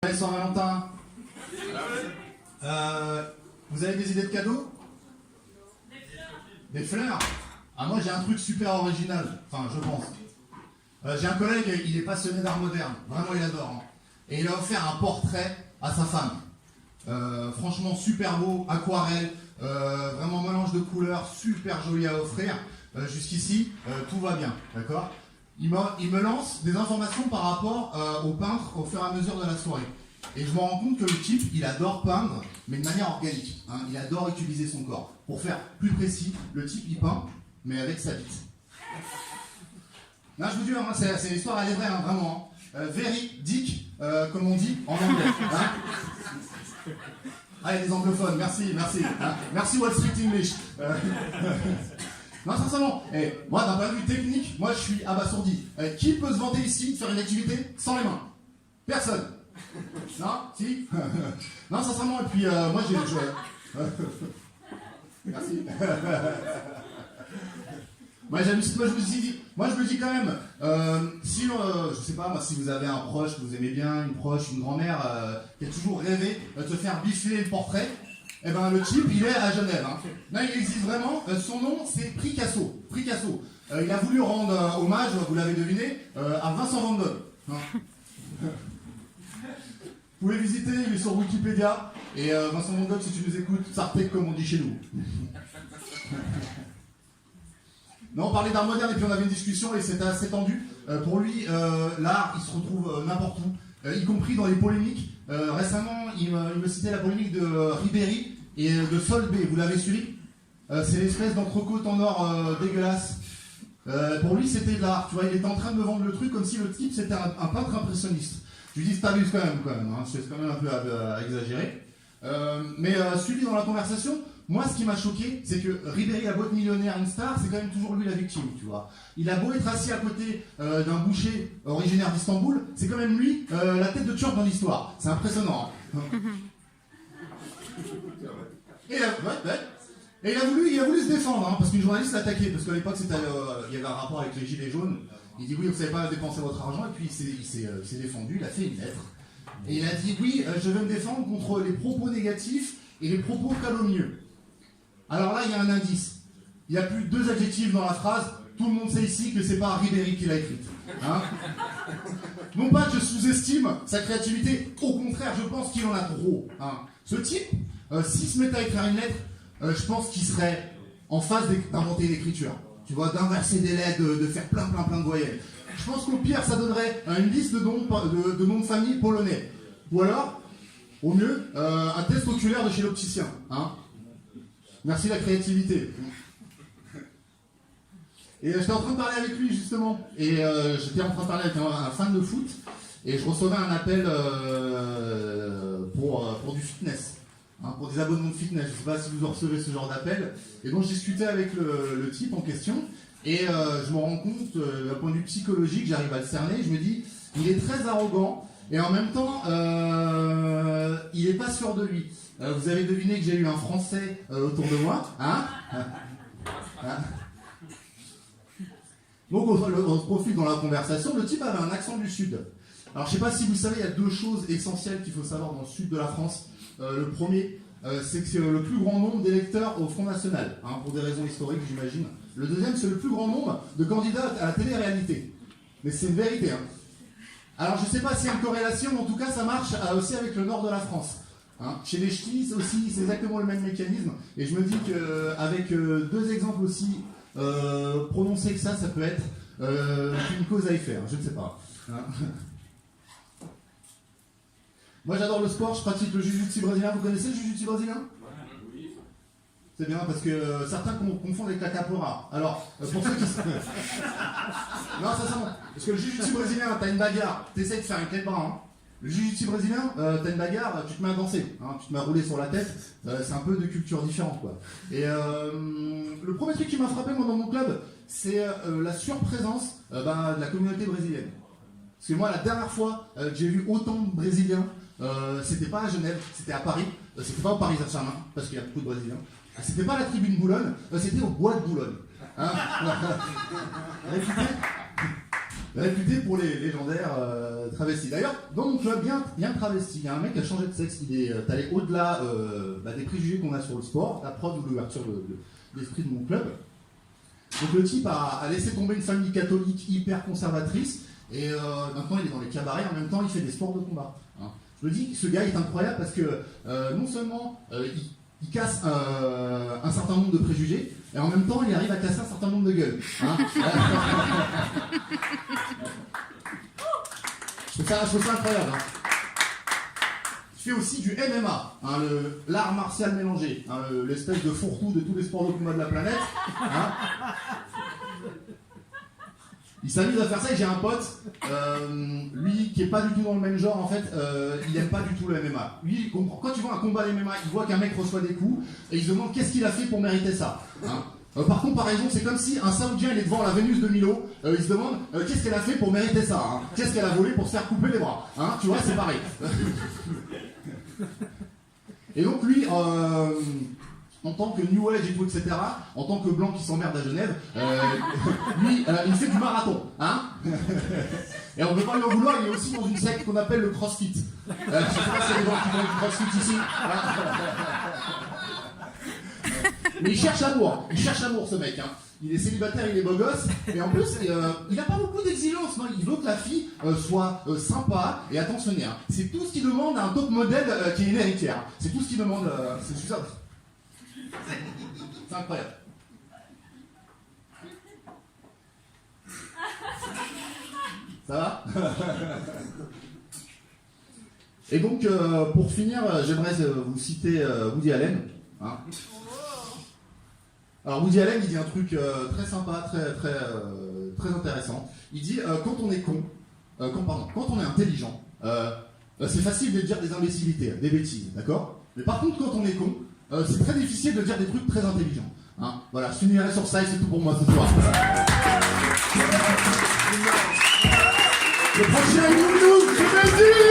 Saint-Valentin. Vous avez des idées de cadeaux? Des fleurs? Ah, moi j'ai un truc super original, enfin je pense. J'ai un collègue, il est passionné d'art moderne, vraiment il adore. Hein. Et il a offert un portrait à sa femme. Franchement super beau, aquarelle, vraiment mélange de couleurs, super joli à offrir. Jusqu'ici, tout va bien, d'accord? Il me lance des informations par rapport au peintre au fur et à mesure de la soirée. Et je me rends compte que le type, il adore peindre, mais de manière organique. Hein. Il adore utiliser son corps. Pour faire plus précis, le type, il peint, mais avec sa bite. Non, je vous jure, hein, c'est une histoire, elle est vraie, hein, vraiment. Hein. Véridique, comme on dit en anglais. Hein. Ah, il y a des anglophones, merci. Hein. Merci Wall Street English. Non, sincèrement, moi, d'un point de vue technique, moi, je suis abasourdi. Qui peut se vanter ici de faire une activité sans les mains? Personne. Non? Si? Non, sincèrement, et puis, moi, merci. Moi, je me dis quand même, si, je sais pas, moi, si vous avez un proche que vous aimez bien, une proche, une grand-mère, qui a toujours rêvé de se faire bifler le portrait, eh ben, le type, il est à Genève. Hein. Là, il existe vraiment. Son nom, c'est Picasso. Il a voulu rendre hommage, vous l'avez deviné, à Vincent Van Gogh. Hein. Vous pouvez visiter, il est sur Wikipédia. Et Vincent Van Gogh, si tu nous écoutes, Sartek, comme on dit chez nous. Non, on parlait d'art moderne et puis on avait une discussion et c'était assez tendu. Pour lui, l'art, il se retrouve n'importe où, y compris dans les polémiques. Récemment, il me citait la polémique de Ribéry et de Solvay. Vous l'avez suivi? C'est l'espèce d'entrecôte en or dégueulasse. Pour lui, c'était de l'art. Tu vois, il était en train de me vendre le truc comme si le type c'était un peintre impressionniste. Je lui dis, t'abuses quand même. Hein, c'est quand même un peu à exagérer. Mais suivi dans la conversation, moi, ce qui m'a choqué, c'est que Ribéry a beau être millionnaire, une star, c'est quand même toujours lui la victime, tu vois. Il a beau être assis à côté d'un boucher originaire d'Istanbul, c'est quand même lui la tête de Turc dans l'histoire. C'est impressionnant. Hein. Et il a voulu se défendre, hein, parce qu'une journaliste l'a attaqué, parce qu'à l'époque, il y avait un rapport avec les Gilets jaunes. Il dit oui, vous ne savez pas dépenser votre argent, et puis il s'est défendu, il a fait une lettre. Et il a dit oui, je vais me défendre contre les propos négatifs et les propos calomnieux. Alors là, il y a un indice. Il n'y a plus 2 adjectifs dans la phrase. Tout le monde sait ici que c'est pas Ribéry qui l'a écrite. Hein? Non pas que je sous-estime sa créativité, au contraire, je pense qu'il en a trop. Hein? Ce type, s'il se mettait à écrire une lettre, je pense qu'il serait en phase d'inventer l'écriture. Tu vois, d'inverser des lettres, de faire plein de voyelles. Je pense qu'au pire, ça donnerait une liste de noms de famille polonais. Ou alors, au mieux, un test oculaire de chez l'opticien. Hein? Merci la créativité. Et j'étais en train de parler avec lui justement. Et j'étais en train de parler avec un fan de foot. Et je recevais un appel pour du fitness. Hein, pour des abonnements de fitness. Je ne sais pas si vous recevez ce genre d'appel. Et donc je discutais avec le type en question. Et je me rends compte, d'un point de vue psychologique, j'arrive à le cerner. Je me dis, il est très arrogant. Et en même temps, il n'est pas sûr de lui. Vous avez deviné que j'ai eu un Français autour de moi. Hein? Donc on se profite dans la conversation. Le type avait un accent du Sud. Alors je ne sais pas si vous savez, il y a 2 choses essentielles qu'il faut savoir dans le Sud de la France. Le premier, c'est que c'est le plus grand nombre d'électeurs au Front National. Hein, pour des raisons historiques, j'imagine. Le deuxième, c'est le plus grand nombre de candidats à la télé-réalité. Mais c'est une vérité. Hein. Alors je ne sais pas s'il y a une corrélation, mais en tout cas ça marche aussi avec le nord de la France. Hein. Chez les ch'tis aussi, c'est exactement le même mécanisme. Et je me dis qu'avec 2 exemples aussi prononcés que ça peut être une cause à y faire. Je ne sais pas. Hein. Moi j'adore le sport, je pratique le jiu-jitsu brésilien. Vous connaissez le jiu-jitsu brésilien? Oui. C'est bien parce que certains confondent avec la capoeira. Alors, pour ceux qui... Non, ça sent... Parce que le jiu-jitsu brésilien, t'as une bagarre, t'essayes de faire une clé de bras. Hein. Le jiu-jitsu brésilien, t'as une bagarre, tu te mets à danser. Hein, tu te mets à rouler sur la tête. C'est un peu de culture différente, quoi. Et le premier truc qui m'a frappé, moi, dans mon club, c'est la surprésence de la communauté brésilienne. Parce que moi, la dernière fois que j'ai vu autant de Brésiliens, c'était pas à Genève, c'était à Paris. C'était pas au Paris Saint-Germain, parce qu'il y a beaucoup de Brésiliens. C'était pas à la tribune Boulogne, c'était au bois de Boulogne. Hein. réputé pour les légendaires travestis. D'ailleurs, dans mon club, bien travesti, il y a un mec qui a changé de sexe, il est allé au-delà des préjugés qu'on a sur le sport, la preuve de l'ouverture d'esprit de mon club. Donc le type a laissé tomber une famille catholique hyper conservatrice, et maintenant il est dans les cabarets, en même temps il fait des sports de combat. Hein. Je me dis que ce gars est incroyable parce que non seulement il casse un certain nombre de préjugés, et en même temps il arrive à casser un certain nombre de gueules. Hein. je trouve ça incroyable. Hein. Il fait aussi du MMA, hein, l'art martial mélangé, hein, l'espèce de fourre-tout de tous les sports de combat de la planète. Hein. Il s'amuse à faire ça et j'ai un pote, lui qui est pas du tout dans le même genre en fait, il aime pas du tout le MMA. Lui, quand tu vois un combat MMA, il voit qu'un mec reçoit des coups et il se demande qu'est-ce qu'il a fait pour mériter ça. Hein. Par comparaison, c'est comme si un Saoudien il est devant la Vénus de Milo, il se demande qu'est-ce qu'elle a fait pour mériter ça, hein. Qu'est-ce qu'elle a volé pour se faire couper les bras. Hein. Tu vois, c'est pareil. Et donc lui, en tant que New Age et tout, etc., en tant que blanc qui s'emmerde à Genève, lui, il fait du marathon. Hein. Et on ne peut pas lui en vouloir, il est aussi dans une secte qu'on appelle le CrossFit. Je ne sais pas s'il y a des gens qui font du CrossFit ici. Mais il cherche l'amour ce mec. Hein. Il est célibataire, il est beau gosse, et en plus, il n'a pas beaucoup d'exigences. Non, il veut que la fille soit sympa et attentionnée. Hein. C'est tout ce qu'il demande à un top modèle qui est une héritière. C'est tout ce qu'il demande. C'est ça. C'est incroyable. Ça va? Et donc, pour finir, j'aimerais vous citer Woody Allen. Hein. Alors Woody Allen, il dit un truc très sympa, très intéressant. Il dit quand on est con, quand on est intelligent, c'est facile de dire des imbécilités, des bêtises, d'accord? Mais par contre, quand on est con, c'est très difficile de dire des trucs très intelligents. Hein. Voilà, je finirai sur ça et c'est tout pour moi ce soir. Le prochain Younou, je me dis